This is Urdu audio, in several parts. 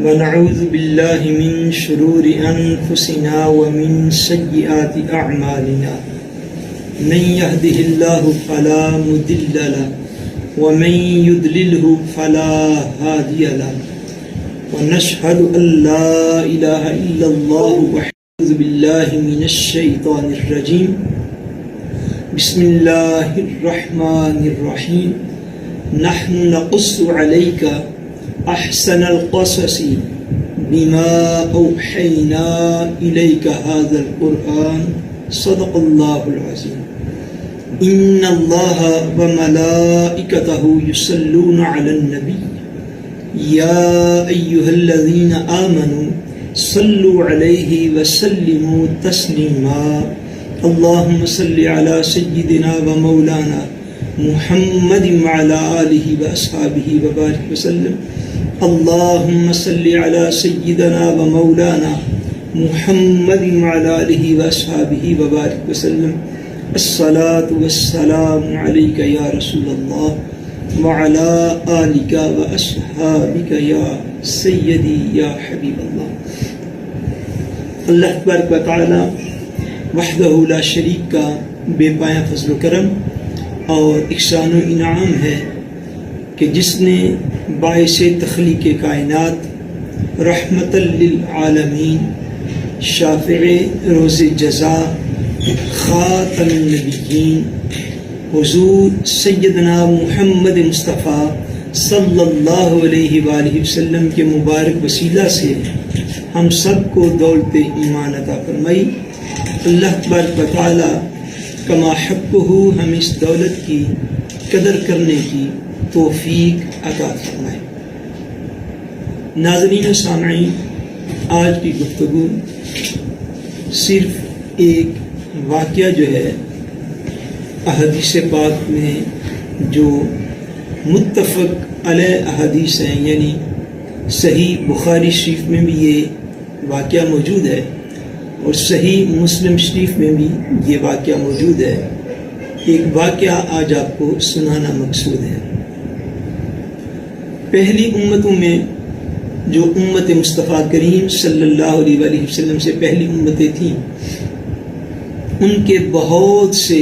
ونعوذ بالله من شرور أنفسنا ومن سيئات أعمالنا من يهده الله فلا مضل له ومن يضلله فلا هادي له ونشهد أن لا إله إلا الله وحده بالله من الشيطان الرجيم بسم الله الرحمن الرحيم نحن نقص عليك أحسن القصص بما أوحينا إليك هذا القرآن صدق الله العظيم إن الله وملائكته يصلون على النبي يا أيها الذين آمنوا صلوا عليه وسلموا تسليما اللهم صل على سيدنا ومولانا محمد وعلى آله وأصحابه وبارك وسلم اللهم صل على سيدنا ومولانا محمد وعلى آله وأصحابه وبارك وسلم الصلاة والسلام عليك يا رسول الله وعلى آلك وأصحابك يا سيدي يا حبيب الله. اللہ تبارک و تعالی وحدہ لا شریک کا بے پایہ فضل و کرم اور احسان و انعام ہے کہ جس نے باعث تخلیق کائنات رحمت للعالمین شافع روز جزا خاتم النبیین حضور سیدنا محمد مصطفیٰ صلی اللہ علیہ وآلہ وسلم کے مبارک وسیلہ سے ہم سب کو دولت ایمان عطا فرمائی. اللہ تبارک و تعالی کما حقہ ہم اس دولت کی قدر کرنے کی توفیق عطا فرمائے. ناظرین و سامعین، آج کی گفتگو صرف ایک واقعہ جو ہے احادیث پاک میں جو متفق علیہ احادیث ہیں، یعنی صحیح بخاری شریف میں بھی یہ واقعہ موجود ہے اور صحیح مسلم شریف میں بھی یہ واقعہ موجود ہے. ایک واقعہ آج آپ کو سنانا مقصود ہے. پہلی امتوں میں جو امت مصطفیٰ کریم صلی اللہ علیہ وآلہ وسلم سے پہلی امتیں تھیں، ان کے بہت سے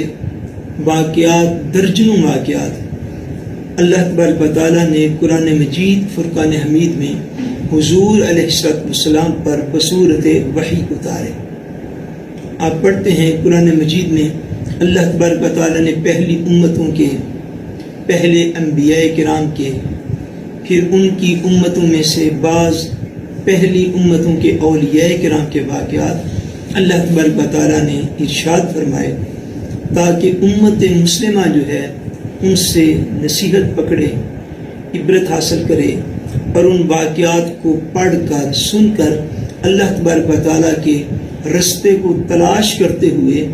واقعات، درجنوں واقعات اللہ تبارک و تعالیٰ نے قرآن مجید فرقان حمید میں حضور علیہ السلام پر بصورت وحی اتارے. آپ پڑھتے ہیں قرآن مجید میں اللہ تبارک و تعالیٰ نے پہلی امتوں کے، پہلے انبیاء کرام کے، پھر ان کی امتوں میں سے بعض پہلی امتوں کے اولیاء کرام کے واقعات اللہ تبارک و تعالیٰ نے ارشاد فرمائے تاکہ امت مسلمہ جو ہے ان سے نصیحت پکڑے، عبرت حاصل کرے اور ان واقعات کو پڑھ کر، سن کر اللہ تبارک و تعالیٰ کے رستے کو تلاش کرتے ہوئے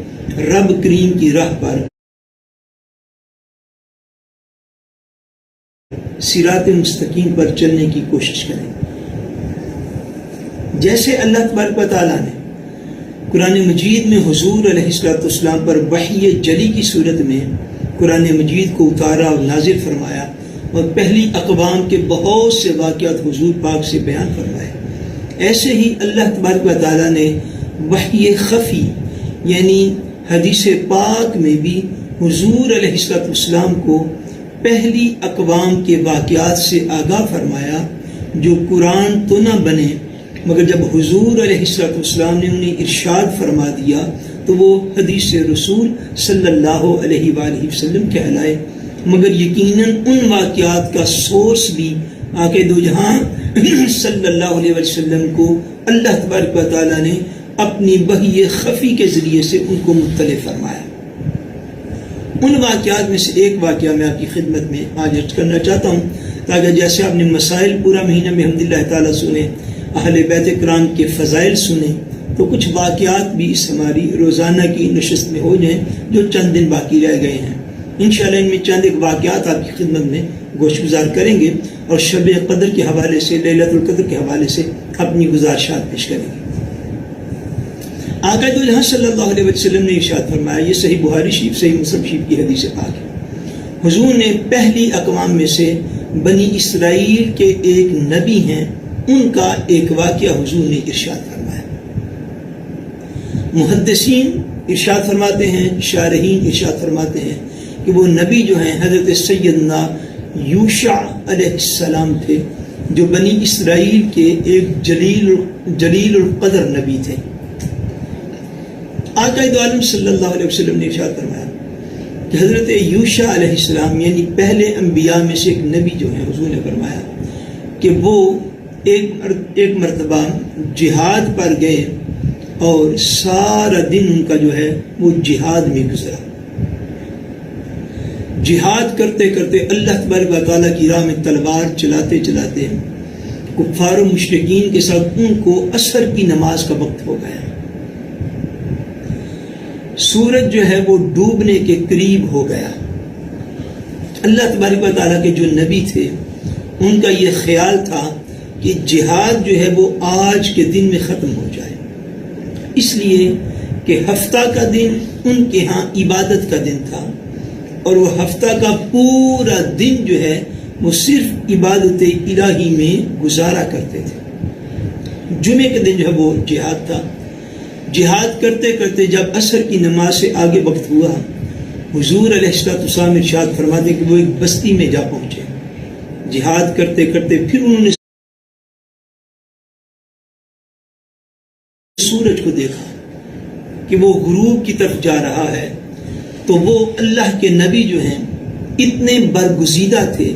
رب کریم کی راہ پر صراط مستقیم پر چلنے کی کوشش کریں. جیسے اللہ تبارک و تعالیٰ نے قرآن مجید میں حضور علیہ السلام پر وحی جلی کی صورت میں قرآن مجید کو اتارا اور نازل فرمایا اور پہلی اقوام کے بہت سے واقعات حضور پاک سے بیان فرمائے، ایسے ہی اللہ تبارک و تعالیٰ نے وحی خفی یعنی حدیث پاک میں بھی حضور علیہ السلام کو پہلی اقوام کے واقعات سے آگاہ فرمایا جو قرآن تو نہ بنے، مگر جب حضور علیہ السلام نے انہیں ارشاد فرما دیا تو وہ حدیث رسول صلی اللہ علیہ وآلہ وسلم کہلائے. مگر یقیناً ان واقعات کا سورس بھی آقا دو جہاں صلی اللہ علیہ وسلم کو اللہ تبارک و تعالیٰ نے اپنی وحی خفی کے ذریعے سے ان کو مطلع فرمایا. ان واقعات میں سے ایک واقعہ میں آپ کی خدمت میں آج عرض کرنا چاہتا ہوں تاکہ جیسے آپ نے مسائل پورا مہینہ میں الحمدللہ تعالیٰ سنے، اہل بیت کرام کے فضائل سنیں، تو کچھ واقعات بھی اس ہماری روزانہ کی نشست میں ہو جائیں جو چند دن باقی رہ گئے ہیں. انشاءاللہ ان میں چند ایک واقعات آپ کی خدمت میں گوش گزار کریں گے اور شب قدر کے حوالے سے، لیلۃ القدر کے حوالے سے اپنی گزارشات پیش کریں گے. آقا دو جہاں صلی اللہ علیہ وسلم نے ارشاد فرمایا، یہ صحیح بخاری شریف، صحیح مسلم شریف کی حدیث پاک ہے، حضور نے پہلی اقوام میں سے بنی اسرائیل کے ایک نبی ہیں ان کا ایک واقعہ حضور نے ارشاد فرمایا۔ محدثین ارشاد فرماتے ہیں، شارحین ارشاد فرماتے ہیں کہ وہ نبی جو ہیں حضرت سیدنا یوشع علیہ السلام تھے، جو بنی اسرائیل کے ایک جلیل القدر نبی تھے۔ آقا دو عالم صلی اللہ علیہ وسلم نے ارشاد فرمایا کہ حضرت یوشع علیہ السلام یعنی پہلے انبیاء میں سے ایک نبی جو ہیں، حضور نے فرمایا کہ وہ ایک مرتبہ جہاد پر گئے اور سارا دن ان کا جو ہے وہ جہاد میں گزرا۔ جہاد کرتے کرتے اللہ تبارک و تعالیٰ کی راہ میں تلوار چلاتے چلاتے کفار و مشرکین کے ساتھ ان کو عصر کی نماز کا وقت ہو گیا۔ سورج جو ہے وہ ڈوبنے کے قریب ہو گیا۔ اللہ تبارک و تعالیٰ کے جو نبی تھے ان کا یہ خیال تھا کہ جہاد جو ہے وہ آج کے دن میں ختم ہو جائے، اس لیے کہ ہفتہ کا دن ان کے ہاں عبادت کا دن تھا، اور وہ ہفتہ کا پورا دن جو ہے وہ صرف عبادت الہی میں گزارا کرتے تھے۔ جمعے کے دن جو ہے وہ جہاد تھا۔ جہاد کرتے کرتے جب عصر کی نماز سے آگے وقت ہوا، حضور علیہ السلام ارشاد فرماتے کہ وہ ایک بستی میں جا پہنچے۔ جہاد کرتے کرتے پھر انہوں نے سورج کو دیکھا کہ وہ غروب کی طرف جا رہا ہے، تو وہ اللہ کے نبی جو ہیں اتنے برگزیدہ تھے،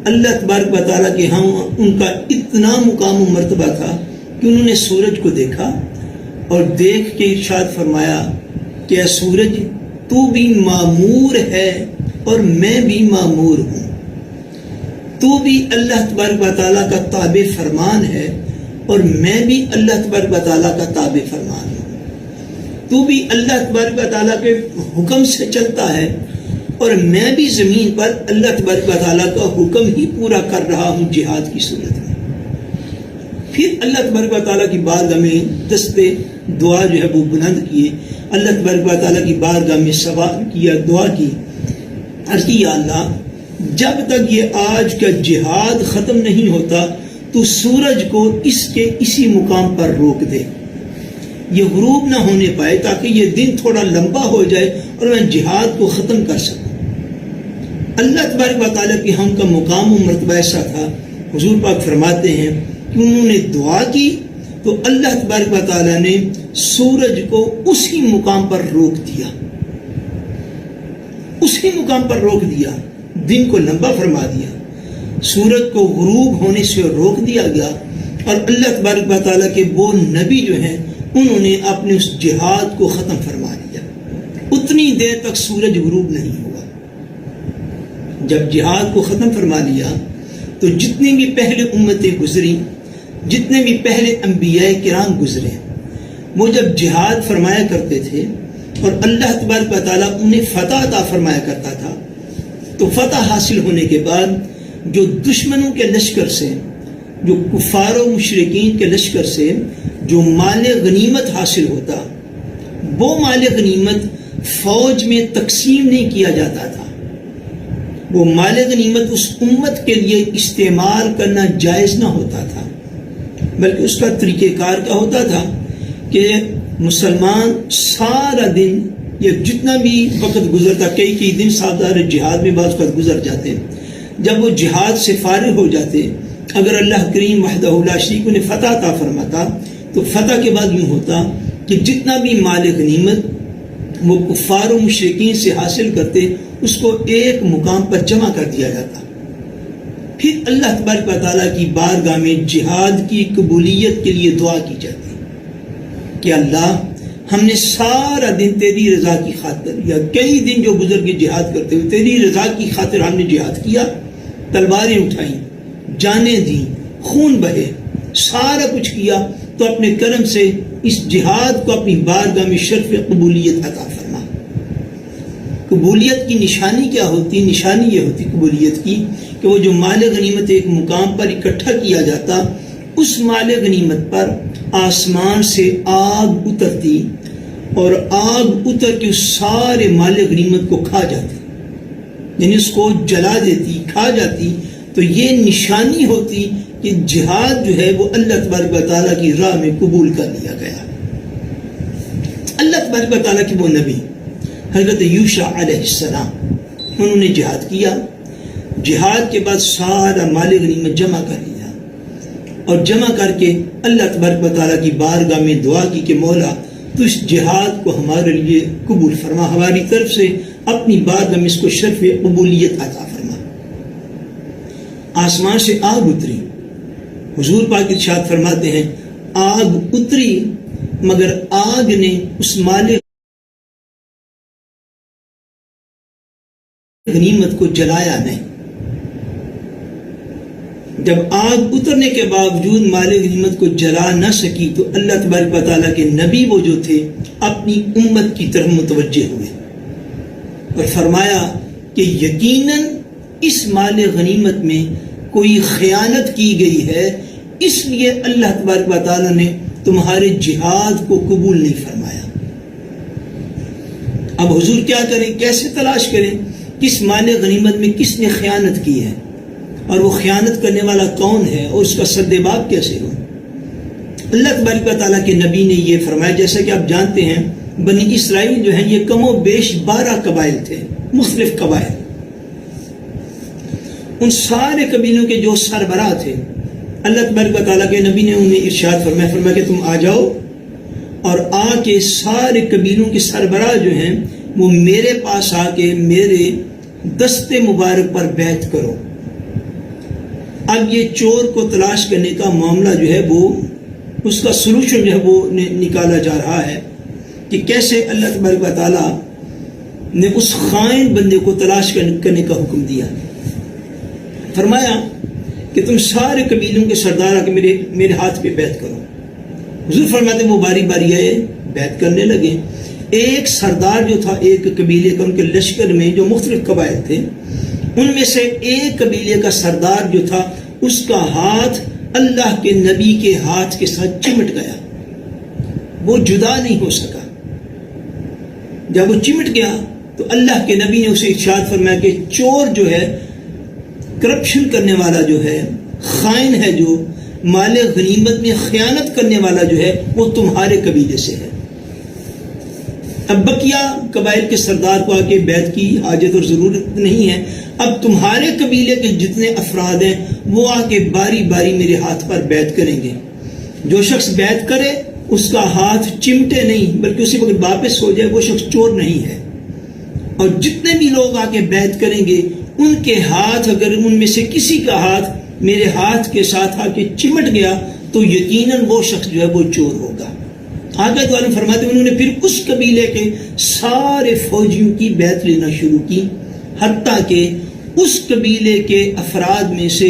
اللہ تبارک و تعالیٰ کے ہاں ان کا اتنا مقام و مرتبہ تھا کہ انہوں نے سورج کو دیکھا اور دیکھ کے ارشاد فرمایا کہ اے سورج، تو بھی مامور ہے اور میں بھی مامور ہوں، تو بھی اللہ تبارک و تعالیٰ کا تابع فرمان ہے اور میں بھی اللہ تبارک و تعالیٰ کا تابع فرمان ہوں، تو بھی اللہ تبارک و تعالیٰ کے حکم سے چلتا ہے اور میں بھی زمین پر اللہ تبارک و تعالیٰ کا حکم ہی پورا کر رہا ہوں جہاد کی صورت میں۔ پھر اللہ تبارک و تعالیٰ کی بارگاہ میں دستے دعا جو ہے وہ بلند کیے، اللہ تبارک و تعالیٰ کی بارگاہ میں سوال کیا، دعا کی، عرض کی یا اللہ جب تک یہ آج کا جہاد ختم نہیں ہوتا تو سورج کو اس کے اسی مقام پر روک دے، یہ غروب نہ ہونے پائے، تاکہ یہ دن تھوڑا لمبا ہو جائے اور میں جہاد کو ختم کر سکوں۔ اللہ تبارک و تعالیٰ کی ہم کا مقام و مرتبہ ایسا تھا، حضور پاک فرماتے ہیں کہ انہوں نے دعا کی تو اللہ تبارک و تعالیٰ نے سورج کو اسی مقام پر روک دیا، اسی مقام پر روک دیا، دن کو لمبا فرما دیا، سورج کو غروب ہونے سے روک دیا گیا، اور اللہ تبارک و تعالیٰ کے وہ نبی جو ہیں انہوں نے اپنے اس جہاد کو ختم فرما دیا۔ اتنی دیر تک سورج غروب نہیں ہوا۔ جب جہاد کو ختم فرما لیا تو جتنی بھی پہلے امتیں گزری، جتنے بھی پہلے انبیاء کرام گزرے، وہ جب جہاد فرمایا کرتے تھے اور اللہ تبارک و تعالیٰ انہیں فتح عطا فرمایا کرتا تھا، تو فتح حاصل ہونے کے بعد جو دشمنوں کے لشکر سے، جو کفار و مشرکین کے لشکر سے جو مال غنیمت حاصل ہوتا، وہ مال غنیمت فوج میں تقسیم نہیں کیا جاتا تھا، وہ مال غنیمت اس امت کے لیے استعمال کرنا جائز نہ ہوتا تھا، بلکہ اس کا طریقہ کار کیا ہوتا تھا کہ مسلمان سارا دن یا جتنا بھی وقت گزرتا، کئی دن سابدار جہاد میں بعض وقت گزر جاتے، جب وہ جہاد سے فارغ ہو جاتے، اگر اللہ کریم وحدہ لا شریک نے فتح عطا فرماتا تو فتح کے بعد یوں ہوتا کہ جتنا بھی مال غنیمت وہ کفار و مشرکین سے حاصل کرتے، اس کو ایک مقام پر جمع کر دیا جاتا، پھر اللہ تبارک و تعالیٰ کی بارگاہ میں جہاد کی قبولیت کے لیے دعا کی جاتی کہ اللہ ہم نے سارا دن تیری رضا کی خاطر، یا کئی دن جو گزر کے جہاد کرتے ہوئے تیری رضا کی خاطر ہم نے جہاد کیا، تلواریں اٹھائیں، جانیں دیں، خون بہے، سارا کچھ کیا، تو اپنے کرم سے اس جہاد کو اپنی بارگاہ میں شرف قبولیت عطا فرما۔ قبولیت کی نشانی کیا ہوتی؟ نشانی یہ ہوتی قبولیت کی کہ وہ جو مال غنیمت ایک مقام پر اکٹھا کیا جاتا، اس مال غنیمت پر آسمان سے آگ اترتی اور آگ اتر کے اس سارے مال غنیمت کو کھا جاتی، یعنی اس کو جلا دیتی، کھا جاتی، تو یہ نشانی ہوتی کہ جہاد جو ہے وہ اللہ تبارک و تعالیٰ کی راہ میں قبول کر لیا گیا. اللہ تبارک و تعالیٰ کی وہ نبی حضرت یوشع علیہ السلام، انہوں نے جہاد کیا. جہاد کے بعد سارا مال غنیمت جمع کر لیا اور جمع کر کے اللہ تبارک و تعالیٰ کی بارگاہ میں دعا کی کہ مولا تو اس جہاد کو ہمارے لیے قبول فرما، ہماری طرف سے اپنی بارگاہ میں اس کو شرف قبولیت عطا فرما. آسمان سے آگ اتری. حضور پاک ارشاد فرماتے ہیں آگ اتری مگر آگ نے اس مال غنیمت کو جلایا نہیں. جب آگ اترنے کے باوجود مال غنیمت کو جلا نہ سکی تو اللہ تبارک و تعالیٰ کے نبی وہ جو تھے اپنی امت کی طرف متوجہ ہوئے اور فرمایا کہ یقیناً اس مال غنیمت میں کوئی خیانت کی گئی ہے، اس لیے اللہ تبارک و تعالیٰ نے تمہارے جہاد کو قبول نہیں فرمایا. اب حضور کیا کریں، کیسے تلاش کریں کس مال غنیمت میں کس نے خیانت کی ہے اور وہ خیانت کرنے والا کون ہے اور اس کا سدباب کیسے ہو. اللہ تبارک و تعالیٰ کے نبی نے یہ فرمایا، جیسا کہ آپ جانتے ہیں بنی اسرائیل جو ہیں یہ کم و بیش 12 قبائل تھے، مختلف قبائل. ان سارے قبیلوں کے جو سربراہ تھے اللہ تبارک و تعالیٰ کے نبی نے انہیں ارشاد فرمایا کہ تم آ جاؤ اور آ کے سارے قبیلوں کے سربراہ جو ہیں وہ میرے پاس آ کے میرے دست مبارک پر بیعت کرو. اب یہ چور کو تلاش کرنے کا معاملہ جو ہے وہ اس کا سلوشن جو ہے وہ نکالا جا رہا ہے کہ کیسے اللہ تبارک و تعالیٰ نے اس خائن بندے کو تلاش کرنے کا حکم دیا. فرمایا کہ تم سارے قبیلوں کے سردار آ کے میرے ہاتھ پہ بیعت کرو. حضور فرماتے وہ باری باری آئے، بیعت کرنے لگے. ایک سردار جو تھا ایک قبیلے کا، ان کے لشکر میں جو مختلف قبائل تھے ان میں سے ایک قبیلے کا سردار جو تھا اس کا ہاتھ اللہ کے نبی کے ہاتھ کے ساتھ چمٹ گیا، وہ جدا نہیں ہو سکا. جب وہ چمٹ گیا تو اللہ کے نبی نے اسے ارشاد فرمایا کہ چور جو ہے، کرپشن کرنے والا جو ہے، خائن ہے، جو مال غنیمت میں خیانت کرنے والا جو ہے وہ تمہارے قبیلے سے ہے. اب بقیہ قبائل کے سردار کو آ کے بیعت کی حاجت اور ضرورت نہیں ہے. اب تمہارے قبیلے کے جتنے افراد ہیں وہ آ کے باری باری میرے ہاتھ پر بیعت کریں گے. جو شخص بیعت کرے اس کا ہاتھ چمٹے نہیں بلکہ اسی وقت واپس ہو جائے، وہ شخص چور نہیں ہے. اور جتنے بھی لوگ آ کے بیعت کریں گے ان کے ہاتھ، اگر ان میں سے کسی کا ہاتھ میرے ہاتھ کے ساتھ آ کے چمٹ گیا تو یقیناً وہ شخص جو ہے وہ چور ہوگا. آگے تو فرماتے ہیں انہوں نے پھر اس قبیلے کے سارے فوجیوں کی بیعت لینا شروع کی، حتیٰ کہ اس قبیلے کے افراد میں سے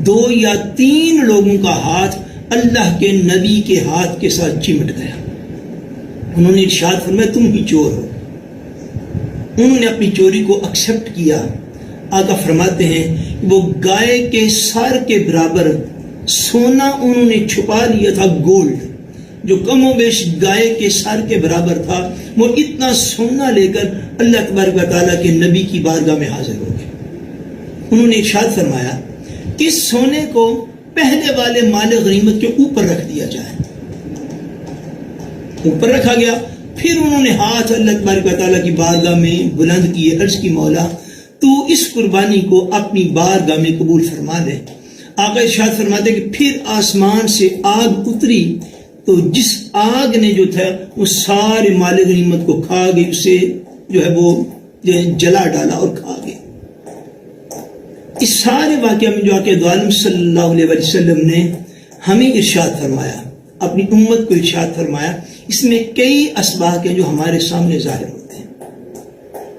2 یا 3 لوگوں کا ہاتھ اللہ کے نبی کے ہاتھ کے ساتھ چمٹ گیا. انہوں نے ارشاد فرمایا تم ہی چور ہو. انہوں نے اپنی چوری کو ایکسپٹ کیا. آقا فرماتے ہیں وہ گائے کے سر کے برابر سونا انہوں نے چھپا لیا تھا، گولڈ جو کم و بیش گائے کے سر کے برابر تھا، وہ اتنا سونا لے کر اللہ تبارک و تعالیٰ کے نبی کی بارگاہ میں حاضر ہو گئے. انہوں نے ارشاد فرمایا کہ اس سونے کو پہلے والے مال غنیمت کے اوپر رکھ دیا جائے. اوپر رکھا گیا. پھر انہوں نے ہاتھ اللہ تبارک و تعالیٰ کی بارگاہ میں بلند کیے، عرض کی مولا تو اس قربانی کو اپنی بارگاہ میں قبول فرما لے. آقا ارشاد فرماتے کہ پھر آسمان سے آگ اتری تو جس آگ نے جو تھا وہ سارے مال غنیمت کو کھا گئی، اسے جو ہے وہ جلا ڈالا اور کھا گئی. اس سارے واقعہ میں جو آقا دو عالم صلی اللہ علیہ وسلم نے ہمیں ارشاد فرمایا، اپنی امت کو ارشاد فرمایا، اس میں کئی اسباق ہیں جو ہمارے سامنے ظاہر ہوتے ہیں.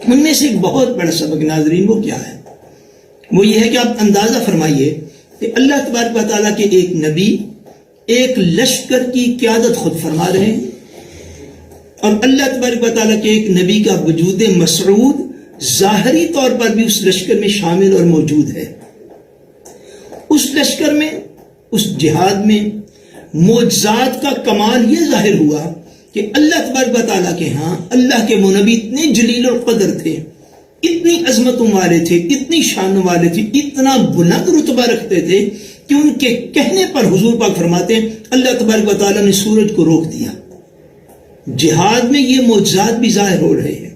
ان میں سے ایک بہت بڑا سبق ناظرین وہ کیا ہے؟ وہ یہ ہے کہ آپ اندازہ فرمائیے کہ اللہ تبارک و تعالیٰ کے ایک نبی ایک لشکر کی قیادت خود فرما رہے ہیں، اور اللہ تبارک و تعالیٰ کے ایک نبی کا وجود مسعود ظاہری طور پر بھی اس لشکر میں شامل اور موجود ہے. اس لشکر میں، اس جہاد میں معجزات کا کمال یہ ظاہر ہوا کہ اللہ تبارک و تعالیٰ کے ہاں اللہ کے وہ نبی اتنے جلیل القدر تھے، اتنی عظمتوں والے تھے، اتنی شان والے تھے، اتنا بلند رتبہ رکھتے تھے کہ ان کے کہنے پر حضور پاک فرماتے ہیں اللہ تبارک و تعالیٰ نے سورج کو روک دیا. جہاد میں یہ معجزات بھی ظاہر ہو رہے ہیں،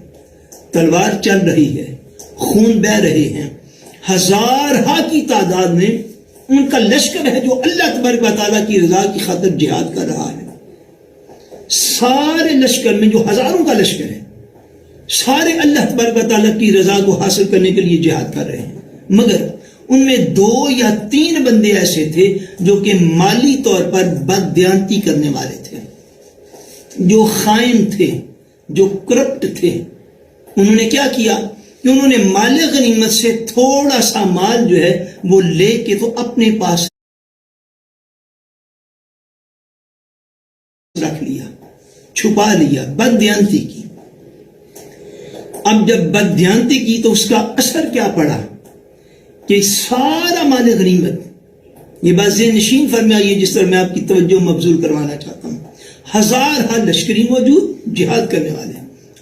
تلوار چل رہی ہے، خون بہ رہے ہیں، ہزارہ کی تعداد میں ان کا لشکر ہے جو اللہ تبارک و تعالیٰ کی رضا کی خاطر جہاد کر رہا ہے. سارے لشکر میں جو ہزاروں کا لشکر ہے، سارے اللہ تبارک و تعالیٰ کی رضا کو حاصل کرنے کے لیے جہاد کر رہے ہیں. مگر ان میں 2 یا 3 بندے ایسے تھے جو کہ مالی طور پر بددیانتی کرنے والے تھے، جو خائن تھے، جو کرپٹ تھے. انہوں نے کیا کیا کہ انہوں نے مال غنیمت سے تھوڑا سا مال جو ہے وہ لے کے تو اپنے پاس رکھ لیا، چھپا لیا، بددیانتی کی. اب جب بددیانتی کی تو اس کا اثر کیا پڑا کہ سارا مال غنیمت، یہ بات ذہن نشین فرمائیے جس طرح میں آپ کی توجہ مبذول کروانا چاہتا ہوں. ہزارہ لشکری موجود جہاد کرنے والے،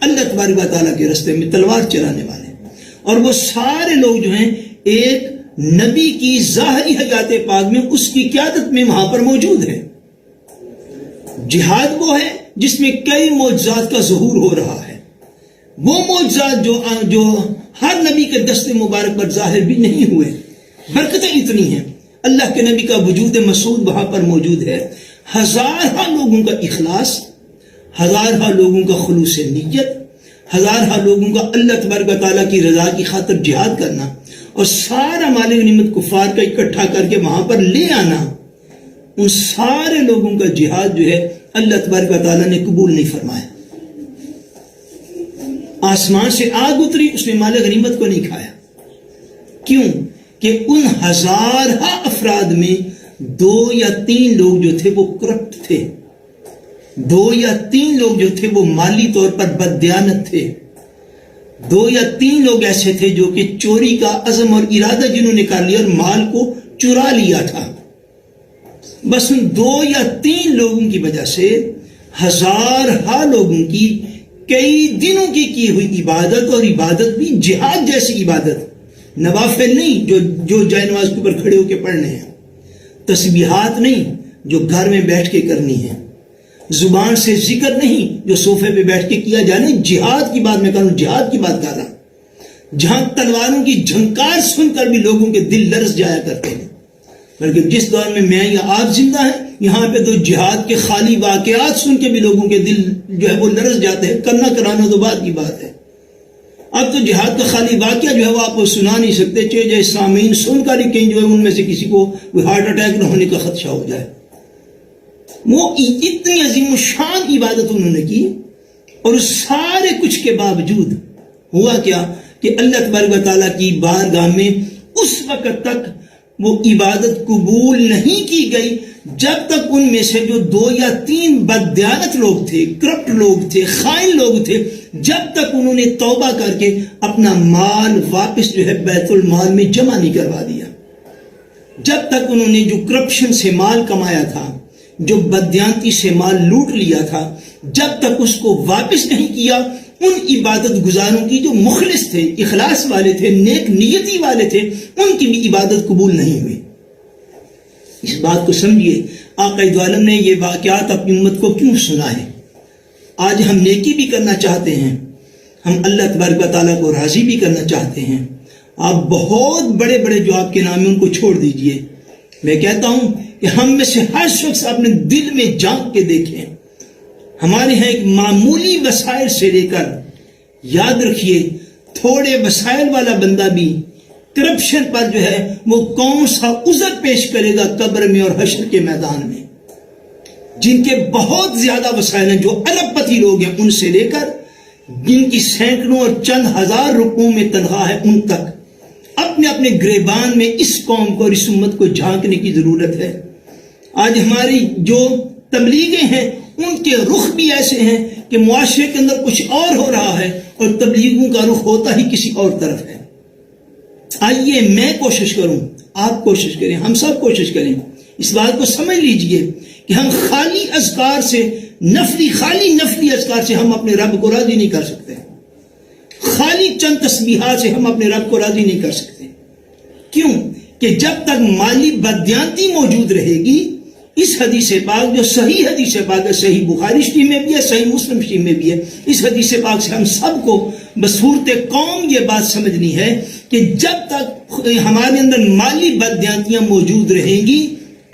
اللہ تبارک و تعالیٰ کے راستے میں تلوار چلانے والے، اور وہ سارے لوگ جو ہیں ایک نبی کی ظاہری حیات پاک میں اس کی قیادت میں وہاں پر موجود ہیں. جہاد وہ ہے جس میں کئی معجزات کا ظہور ہو رہا ہے، وہ معجزات جو ہر نبی کے دست مبارک پر ظاہر بھی نہیں ہوئے. برکتیں اتنی ہیں، اللہ کے نبی کا وجود مسعود وہاں پر موجود ہے. ہزارہ لوگوں کا اخلاص، ہزارہ لوگوں کا خلوص نیت، ہزارہ لوگوں کا اللہ تبارک و تعالیٰ کی رضا کی خاطر جہاد کرنا اور سارا مال غنیمت کفار کا اکٹھا کر کے وہاں پر لے آنا، ان سارے لوگوں کا جہاد جو ہے اللہ تبارک و تعالیٰ نے قبول نہیں فرمایا. آسمان سے آگ اتری، اس نے مال غنیمت کو نہیں کھایا. کیوں؟ کہ ان ہزارہ افراد میں 2 یا 3 لوگ جو تھے وہ کرپٹ تھے، 2 یا 3 لوگ جو تھے وہ مالی طور پر بددیانت تھے، 2 یا 3 لوگ ایسے تھے جو کہ چوری کا عزم اور ارادہ جنہوں نے کر لیا اور مال کو چرا لیا تھا. بس ان 2 یا 3 لوگوں کی وجہ سے ہزارہ لوگوں کی کئی دنوں کی ہوئی عبادت، اور عبادت بھی جہاد جیسی عبادت، نوافل نہیں جو جائے نماز کے اوپر کھڑے ہو کے پڑھنے ہیں، تسبیحات نہیں جو گھر میں بیٹھ کے کرنی ہے، زبان سے ذکر نہیں جو صوفے پہ بیٹھ کے کیا جانا. جہاد کی بات میں کروں، جہاد کی بات کر رہا ہوں جہاں تلواروں کی جھنکار سن کر بھی لوگوں کے دل لرز جایا کرتے ہیں. بلکہ جس دور میں میں یا آپ زندہ ہیں، یہاں پہ تو جہاد کے خالی واقعات سن کے بھی لوگوں کے دل جو ہے وہ لرز جاتے ہیں. کرنا کرانا تو بعد کی بات ہے. اب تو جہاد کا خالی واقعہ جو ہے وہ آپ کو سنا نہیں سکتے، چاہے جائے سامعین سن کر ہی کہیں جو ہے ان میں سے کسی کو کوئی ہارٹ اٹیک نہ ہونے کا خدشہ ہو جائے. وہ اتنی عظیم شان عبادت انہوں نے کی، اور اس سارے کچھ کے باوجود ہوا کیا کہ اللہ تبارک و تعالیٰ کی بارگاہ میں اس وقت تک وہ عبادت قبول نہیں کی گئی جب تک ان میں سے جو 2 یا 3 بددیانت لوگ تھے، کرپٹ لوگ تھے، خائن لوگ تھے، جب تک انہوں نے توبہ کر کے اپنا مال واپس جو ہے بیت المال میں جمع نہیں کروا دیا، جب تک انہوں نے جو کرپشن سے مال کمایا تھا، جو بددیانتی سے مال لوٹ لیا تھا، جب تک اس کو واپس نہیں کیا، ان عبادت گزاروں کی جو مخلص تھے، اخلاص والے تھے، نیک نیتی والے تھے، ان کی بھی عبادت قبول نہیں ہوئی. اس بات کو سمجھیے، آقا دو عالم نے یہ واقعات اپنی امت کو کیوں سنا ہے. آج ہم نیکی بھی کرنا چاہتے ہیں، ہم اللہ تبارک و تعالیٰ کو راضی بھی کرنا چاہتے ہیں. آپ بہت بڑے بڑے جو آپ کے نام ہیں ان کو چھوڑ دیجئے. میں کہتا ہوں کہ ہم میں سے ہر شخص اپنے دل میں جھانک کے دیکھیں. ہمارے ہاں ایک معمولی وسائل سے لے کر، یاد رکھیے تھوڑے وسائل والا بندہ بھی کرپشن پر جو ہے وہ کون سا عذر پیش کرے گا قبر میں اور حشر کے میدان میں. جن کے بہت زیادہ وسائل ہیں، جو ارب پتی لوگ ہیں، ان سے لے کر جن کی سینکڑوں اور چند ہزار روپوں میں تنخواہ ہے، ان تک اپنے اپنے گریبان میں اس قوم کو اور اس امت کو جھانکنے کی ضرورت ہے. آج ہماری جو تبلیغیں ہیں ان کے رخ بھی ایسے ہیں کہ معاشرے کے اندر کچھ اور ہو رہا ہے اور تبلیغوں کا رخ ہوتا ہی کسی اور طرف ہے. آئیے میں کوشش کروں، آپ کوشش کریں، ہم سب کوشش کریں، اس بات کو سمجھ لیجئے کہ ہم خالی اذکار سے، خالی نفلی اذکار سے ہم اپنے رب کو راضی نہیں کر سکتے. خالی چند تسبیحات سے ہم اپنے رب کو راضی نہیں کر سکتے. کیوں؟ کہ جب تک مالی بددیانتی موجود رہے گی، اس حدیث پاک جو صحیح حدیث پاک ہے، صحیح بخاری شریف میں بھی ہے، صحیح مسلم شریف میں بھی ہے، اس حدیث پاک سے ہم سب کو بصورت قوم یہ بات سمجھنی ہے کہ جب تک ہمارے اندر مالی بددیانتیاں موجود رہیں گی،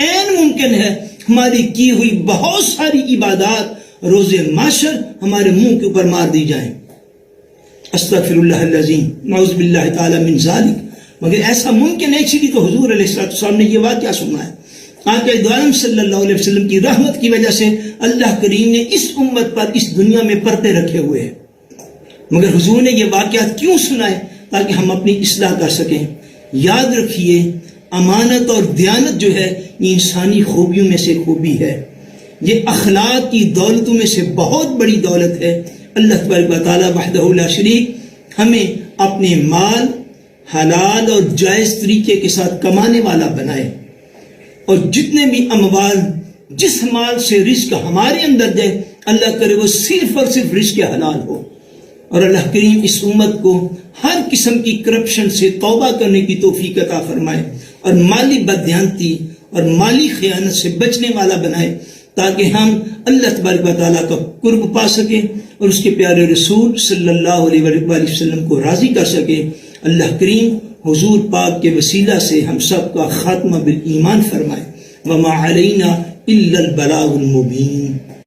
عین ممکن ہے ہماری کی ہوئی بہت ساری عبادات روز محشر ہمارے منہ کے اوپر مار دی جائیں۔ استغفر اللہ العظیم، نعوذ باللہ تعالی من ذالک۔ مگر ایسا ممکن ہے، اسی لیے تو حضور علیہ السلام نے یہ واقعہ سنا ہے۔ آقا دو عالم صلی اللہ علیہ وسلم کی رحمت کی وجہ سے اللہ کریم نے اس امت پر اس دنیا میں پردے رکھے ہوئے ہیں، مگر حضور نے یہ واقعات کیوں سنائے؟ تاکہ ہم اپنی اصلاح کر سکیں۔ یاد رکھیے، امانت اور دیانت جو ہے یہ انسانی خوبیوں میں سے خوبی ہے، یہ اخلاق کی دولتوں میں سے بہت بڑی دولت ہے۔ اللہ تبارک و تعالی وحدہ لا شریک ہمیں اپنے مال حلال اور جائز طریقے کے ساتھ کمانے والا بنائے، اور جتنے بھی اموال، جس مال سے رزق ہمارے اندر دے، اللہ کرے وہ صرف اور صرف رزق حلال ہو، اور اللہ کریم اس امت کو ہر قسم کی کرپشن سے توبہ کرنے کی توفیق عطا فرمائے، اور مالی بددیانتی اور مالی خیانت سے بچنے والا بنائے، تاکہ ہم اللہ تبارک و تعالیٰ کا قرب پا سکیں اور اس کے پیارے رسول صلی اللہ علیہ وآلہ وسلم کو راضی کر سکیں۔ اللہ کریم حضور پاک کے وسیلہ سے ہم سب کا خاتمہ بالایمان فرمائے۔ وما علینا الا البلاغ المبین۔